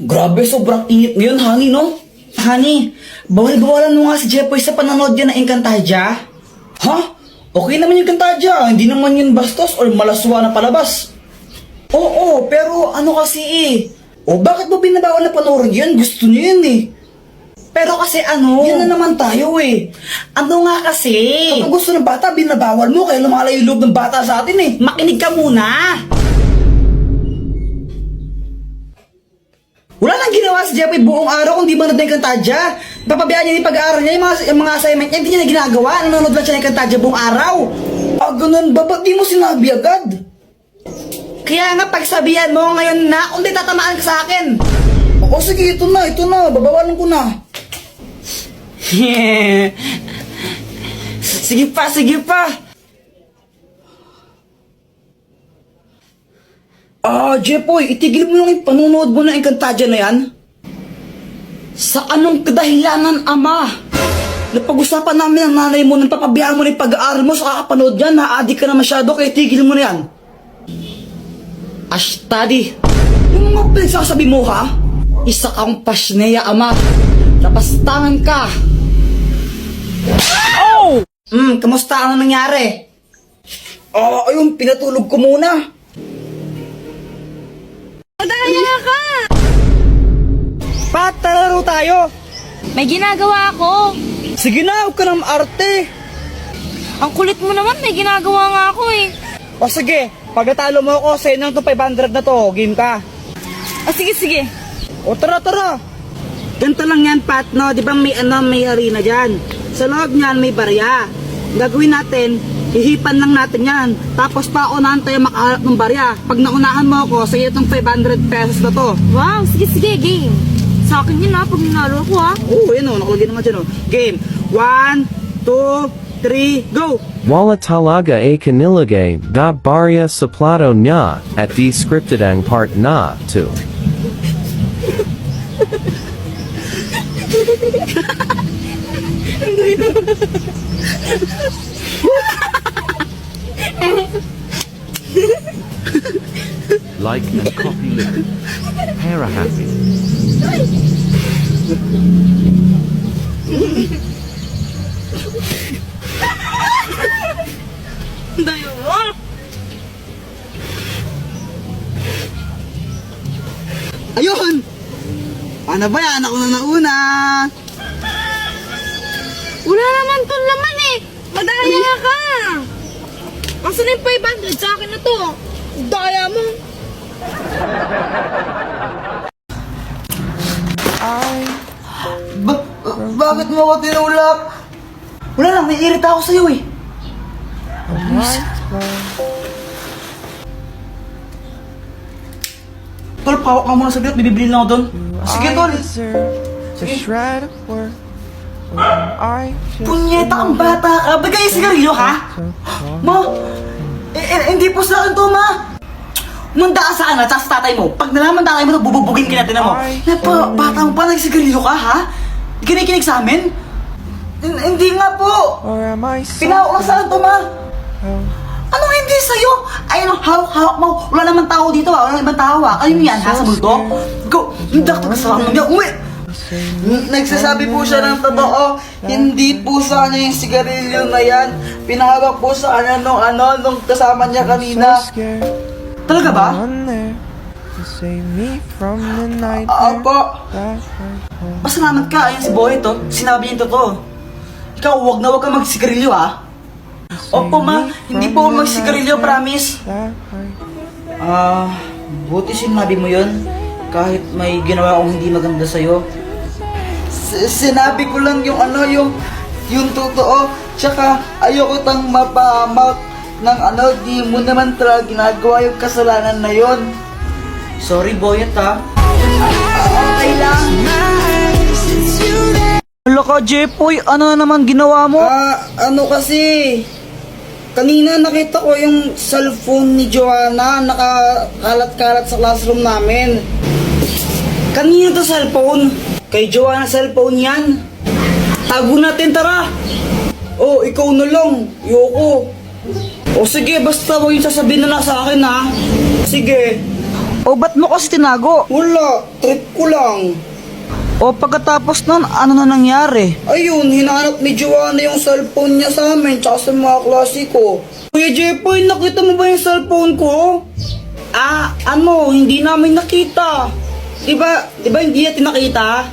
Grabe, sobrang init ngayon, honey, no? Honey, bawal-bawalan mo nga si Jepoy sa panonood yan ng Encantadia. Ha? Okay naman yung Encantadia, hindi naman yun bastos or malaswa na palabas. Oo, pero ano kasi eh. O bakit mo binabawal na panoorin yan? Gusto niyo yun eh. Pero kasi ano, yan na naman tayo eh. Ano nga kasi? Kapag gusto ng bata, binabawal mo kaya lumalayo yung loob ng bata sa atin eh. Makinig ka muna. Wala nang ginawa si Jepoy buong araw kung di manood ng Encantadia. Papabayaan niya yung pag-aaral niya, yung mga assignment niya, hindi niya na ginagawa. Nanonood lang siya ng Encantadia buong araw. Ah, ganun ba? Ba't di mo sinabi agad? Kaya nga pagsabihan mo ngayon na, kung di tatamaan ka sa akin. Oo, sige, ito na. Babawalan ko na. Sige pa. Ah, Jepoy, itigil mo lang yung panunood mo ng Encantadia na yan. Sa anong kadahilanan, ama? Napag-usapan namin ang nanay mo nang papabayaan mo na yung pag-aaral mo sa kakapanood yan. Na-addict ka na masyado kaya tigil mo na yan. Ashtadi, yung mga pinagsasabi mo ha? Isa kang pasneya, ama. Lapastangan ka. Oh! Kamusta? Ano nangyari? Ayun, pinatulog ko muna. Madaya ka! Pat, talaro tayo. May ginagawa ako. Sige na, huwag ka nang arte. Ang kulit mo naman, may ginagawa nga ako eh. O sige, pag natalo mo ako, sa'yo nang 500 na to, game ka. Sige. O tara. Ganito lang yan, Pat, no? Di ba may arena dyan? Sa loob niyan, may barya. Gagawin natin, hihipan lang natin yan. Tapos paunahan tayo makahanap ng barya. Pag naunahan mo ako, sa'yo itong 500 pesos na to. Wow, sige, game. Sa akin yun ha, pag ninalo ko ha. Oo, yun o, nakalagay naman dyan o. Game, 1, 2, 3, go! Wala talaga kanilagay da barya sa plato niya at di scripted ang part na to. Like and copy link. Para happy. Dayo mo. Ayun! Paano ba yan? Ako na nauna! Wala naman to laman eh. Madaya ka. Asan yung 500 sa akin na to? Daya mo. Bakit mo ako tinulak? Wala lang, naiirita ako sa'yo eh. Tol, pawak ka muna sa biyot, bibibili lang ako doon. Sige, Tol. Sige. Punyeta ang bata ka. Bagay yung sigarilyo, ha? Ma, hindi po sa akin to, ma. Manda ka saan, at sa tatay mo. Pag nalaman tatay mo, bububugin ka natin mo. Bata mo pa, nagsigarilyo ka, ha? Kinikinig sa amin? Hindi nga po. Pinahawak lang saan to, ma. Anong hindi sa'yo? Ayun ang hawak-hawak mo. Wala naman tao dito, ha? Wala naman tao, ha? Ayun yan, ha? Sa multo? Go! Hindi ka kasama niya. Uwi! Nagsasabi po siya ng totoo. Hindi po sa kanya yung sigarilyo na yan. Pinahawak po sa kanya nung kasama niya kanina. Talaga ba? Apo. Pasalamat ka, ayun si Boy to. Sinabi niya yung totoo. Ikaw, huwag kang magsigarilyo, ha? Opo, ma. Hindi po ako magsigarilyo, promise. Buti sinabi mo yun. Kahit may ginawa akong hindi maganda sa'yo. Sinabi ko lang yung totoo. Tsaka ayoko tang mapahamak ng di mo naman talaga ginagawa yung kasalanan na yon. Sorry, Boyet, ha? Okay lang. Hala ka, Jepoy, ano na naman ginawa mo? Kasi kanina nakita ko yung cellphone ni Joanna nakakalat-kalat sa classroom namin. Kanina to cellphone? Kay Joanna cellphone yan. Tago natin, tara. Oh, ikaw na lang. Yoko. O sige, basta huwag yung sasabihin na sa akin, ha? Sige. O ba't mo kasi tinago? Wala, trip ko lang. O pagkatapos nun, ano na nangyari? Ayun, hinanap ni Joanna yung cellphone niya sa amin tsaka sa mga klase ko. Kuya Jepoy, nakita mo ba yung cellphone ko? Hindi namin nakita. Diba hindi natin nakita?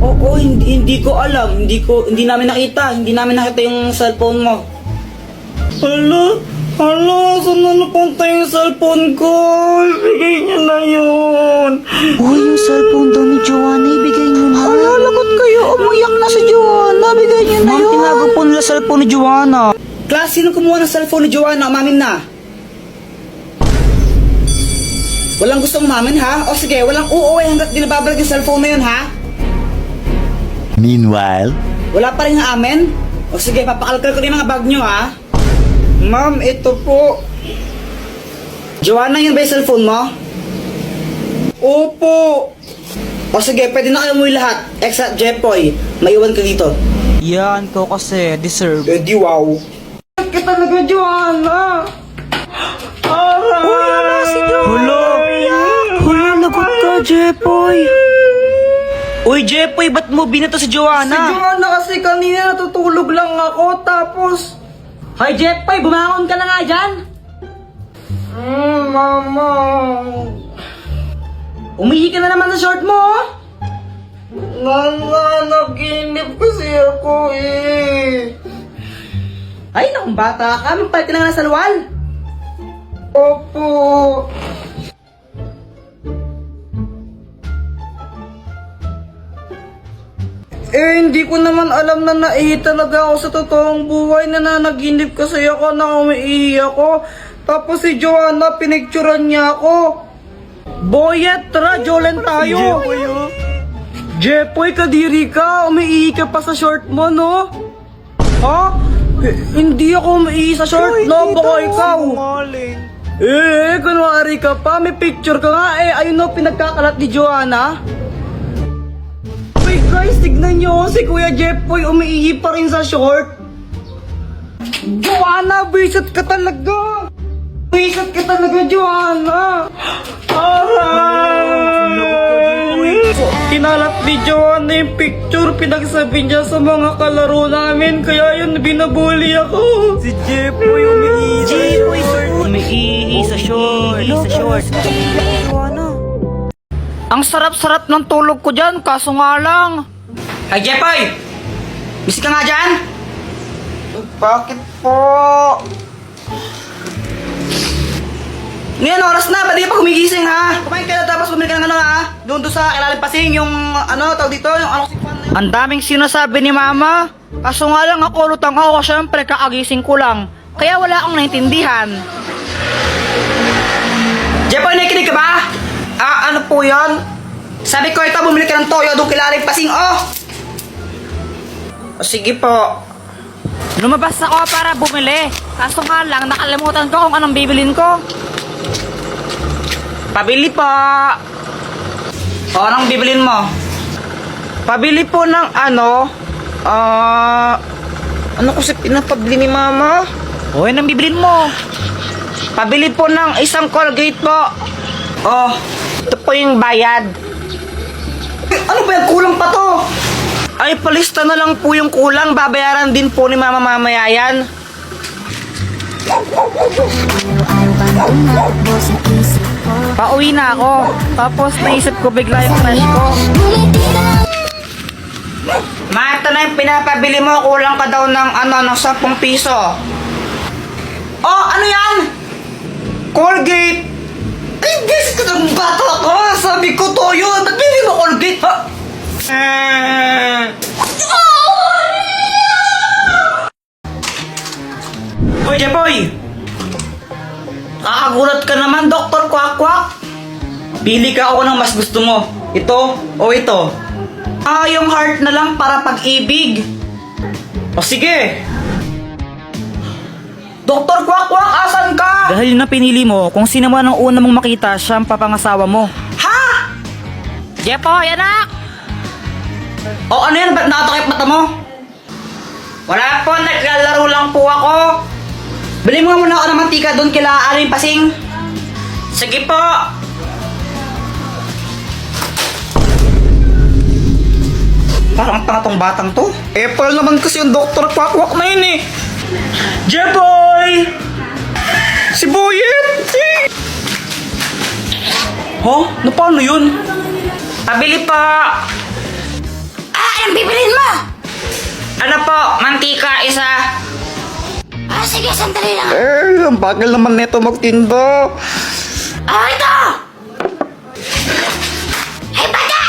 Oo, hindi ko alam. Hindi namin nakita yung cellphone mo. Hala, saan na napunta yung cellphone ko? Ibigay niyo na yun. Uy, yung cellphone daw ni Joanna, ibigay niyo na. Hala, lagot kayo. Umiyak na si Joanna. Bigay niyo na yun. Ma'am, tinago po nila cellphone ni Joanna. Class, sino kumuha ng cellphone ni Joanna? Umamin na. Walang gustong umamin, ha? O sige, walang uuwi hanggat di nababalag yung cellphone na yun, ha? Meanwhile, Wala pa rin amin? O sige, papakalkal ko na yung mga bag nyo, ha? Ma'am, ito po. Joanna, yun ba yung cellphone mo? Opo. O sige, pwede na kayo umuwi lahat. Except Jepoy, maiwan ka dito. Yan, ko kasi deserve. Di wow. Bakit talaga, Joanna? Uy, ano si Joanna? Hulo, lagot ka, Jepoy. Uy, Jepoy, ba't mo binato si Joanna? Si Joanna kasi kanina natutulog lang ako, tapos... Hoy, Jepoy, bumangon ka na nga dyan. Mama. Umihi ka na naman sa short mo, oh. Naginip kasi ako, eh. Ay, nakong bata ka. Magpalit ka na nga sa luwal. Opo. Hindi ko naman alam na naihi talaga ako sa totoong buhay. Nananaginip kasi ako na umiihi ako. Tapos si Joanna, pinicturan niya ako. Boyet, tara, jolen tayo. Jepoy, kadiri ka. Umiihi ka pa sa short mo, no? Ha? Hindi ako umiihi sa short, no? Baka ikaw. Kunwari ka pa. May picture ka nga, ayun, no, pinagkakalat ni Joanna. Uy guys, tignan nyo, si Kuya Jepoy umiihi pa rin sa short. Joanna, bisit ka talaga. Bisit ka talaga, Joanna. Aray! Kinalat ni Joanna yung picture, pinagsabi niya sa mga kalaro namin, kaya yun binabuli ako. Si Jepoy umiihi sa short. Umiihi sa short. Ang sarap-sarap ng tulog ko dyan, kaso nga lang. Hey, Jepoy! Bisik ka nga dyan? Bakit po? Ngayon, oras na, ba't di pa gumigising, ha? Kumain ka na, tapos bumili ka ng ha? Doon sa ilalim pasing, yung, tawag dito, yung sikwan na yun. Ang daming sinasabi ni Mama. Kaso nga lang, ako lutang ako, syempre, kaagising ko lang. Kaya wala akong naintindihan. Jepoy, nakikinig ka ba? Ano po yan? Sabi ko ito, bumili ka ng toyo doon kilaling pasing, oh! O sige po. Lumabas ako para bumili. Kaso nga lang, nakalimutan ko kung anong bibilin ko. Pabili po. O, anong bibilin mo? Pabili po ng ano kasi pinapabili ni Mama? O, anong bibilin mo? Pabili po ng isang Colgate po. Oh, ito po yung bayad. Ano ba yung kulang pa to? Ay, palista na lang po yung kulang. Babayaran din po ni Mama mamaya yan. Pauwi na ako. Tapos naisip ko bigla yung crush ko. Ma, ito na yung pinapabili mo. Kulang ka daw ng ng 10 piso. Oh, ano yan? Colgate. Ay, guys, kadang bata ka. Sabi ko toyo. Ba't bili mo Colgate, ha? Hoy, Jepoy! Kakagulat ka naman, Dr. Kwak-Kwak. Pili ka ako ng mas gusto mo. Ito o ito? Yung heart na lang para pag-ibig. O sige. Dr. Kwak-Kwak, asan ka? Dahil na pinili mo, kung sino man ang una mong makita, siya ang papangasawa mo. Ha? Jepoy, anak! O ano yan? Ba't nakatakip mata mo? Wala po, naglalaro lang po ako. Bili mo muna ako ng mantika doon kila Aling Pasing. Sige po. Parang tanga tong batang to. Apple naman kasi yung doktor kwakwak na yun eh. Jeboy! Si Boyet! Huh? Na paano yun? Pabili po! Anong bibilin mo? Ano po? Mantika, isa. Sige, sandali lang. Ang bagal naman nito magtinda. Ito! Hey, bata!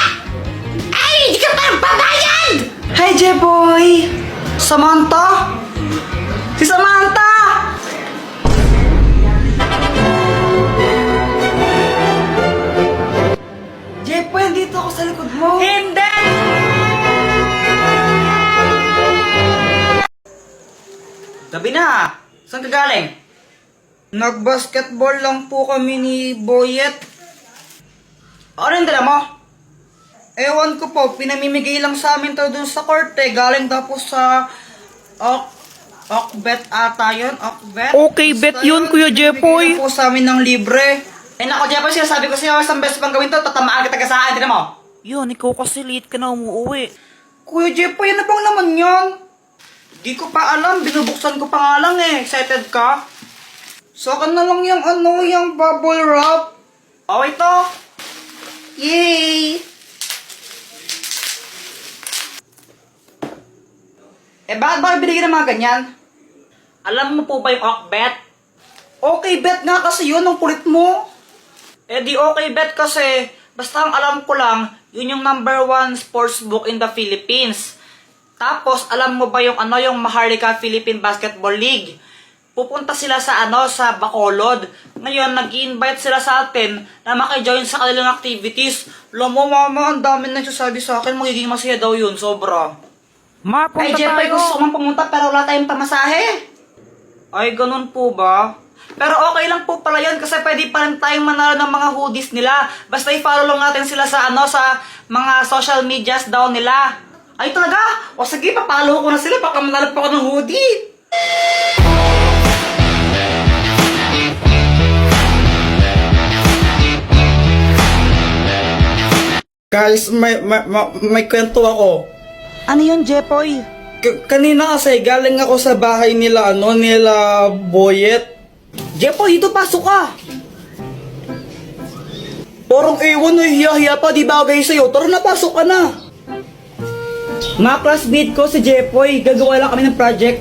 Ay, hindi ka pa babayad! Hi, Jeboy! Samantha? Si Samantha! Jeboy, dito ako sa likod mo. Hindi! Gabi na! Saan ka galing? Nag-basketball lang po kami ni Boyet. Ano yung dala mo? Ewan ko po, pinamimigay lang sa amin to dun sa korte. Galing tapos sa... Okbet ata yun? Okbet? Okay, bet yun, Kuya Jepoy. Pinamimigay lang po sa amin ng libre. Eh nako, Jepoy, sinasabi ko sa'yo, isang beses pang gawin to, tatamaan kita ka saan, tinan mo. Yun, ikaw kasi late ka na umuwi. Kuya Jepoy, ano bang naman yun? Di ko pa alam, binubuksan ko pa nga lang eh. Excited ka? So, na lang yung yung bubble wrap. Oh, ito. Yay! Eh, bakit binigyan ng mga ganyan? Alam mo po ba yung Okbet? Okay, bet nga kasi yun, ang kulit mo. Eh, di okay, bet kasi, basta ang alam ko lang, yun yung #1 sports book in the Philippines. Tapos, alam mo ba yung yung Maharlika Philippine Basketball League? Pupunta sila sa sa Bacolod. Ngayon, nag-invite sila sa atin na makijoin sa kanilang activities. Alam mo, mama, ang dami nagsasabi sa akin, magiging masaya daw yun, sobra. Ma, punta Ay, Jepoy, tayo. gusto ko man pumunta pero wala tayong pamasahe. Ay, ganun po ba? Pero okay lang po pala yun kasi pwede pa rin tayong manalo ng mga hoodies nila. Basta i-follow lang natin sila sa sa mga social medias daw nila. Ay, talaga? O sige, papalo ko na sila. Baka manalo pa ako ng hoodie. Guys, may kwento ako. Ano yun, Jepoy? Kanina kasi galing ako sa bahay nila, nila Boyet. Jepoy, dito pasok ka. Parang ewan, hiya-hiya pa, di bagay sa'yo. Tara na, pasok ka na. Mga classmate ko si Jepoy, gagawa lang kami ng project.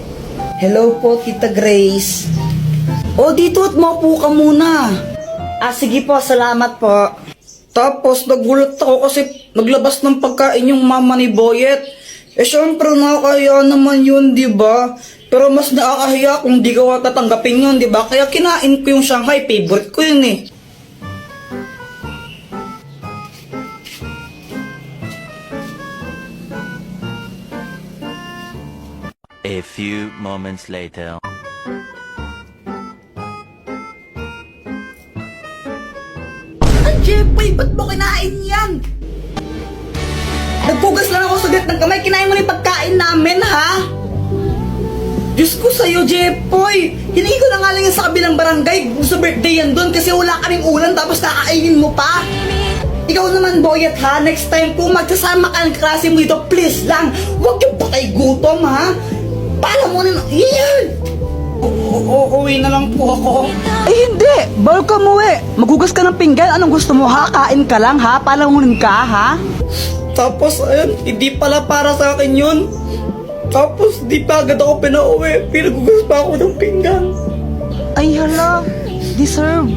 Hello po, Tita Grace. O, dito at maupo ka muna. Sige po, salamat po. Tapos, nagulat ako kasi naglabas ng pagkain yung mama ni Boyet. Eh, syempre, nakakaya naman yun, di ba? Pero mas nakakahiya kung di ka tatanggapin yun, di ba? Kaya kinain ko yung Shanghai, favorite ko yun eh. A few moments later. Ay, Jepoy, ba't mo kinain yan? Nagpugas lang ako sa gat ng kamay, kinain mo na yung pagkain namin, ha? Diyos ko sa'yo, Jepoy! Hiningi ko na nga lang yan sa kabilang barangay sa birthday yan doon kasi wala kaming ulan tapos kakainin mo pa. Ikaw naman, Boyet, ha? Next time kung magsasama ka ng klase mo dito, please lang, huwag yung patay gutom, ha? Pala mo na, yan! Uwi na lang po ako. Ay, hindi! Bawal ka umuwi! Maghugas ka ng pinggan. Anong gusto mo, ha? Kain ka lang, ha? Palangunin ka, ha? Tapos, ayun, hindi pala para sa akin yun. Tapos, di pa agad ako pinauwi. Pinagugas pa ako ng pinggan. Ay, hala! Deserve!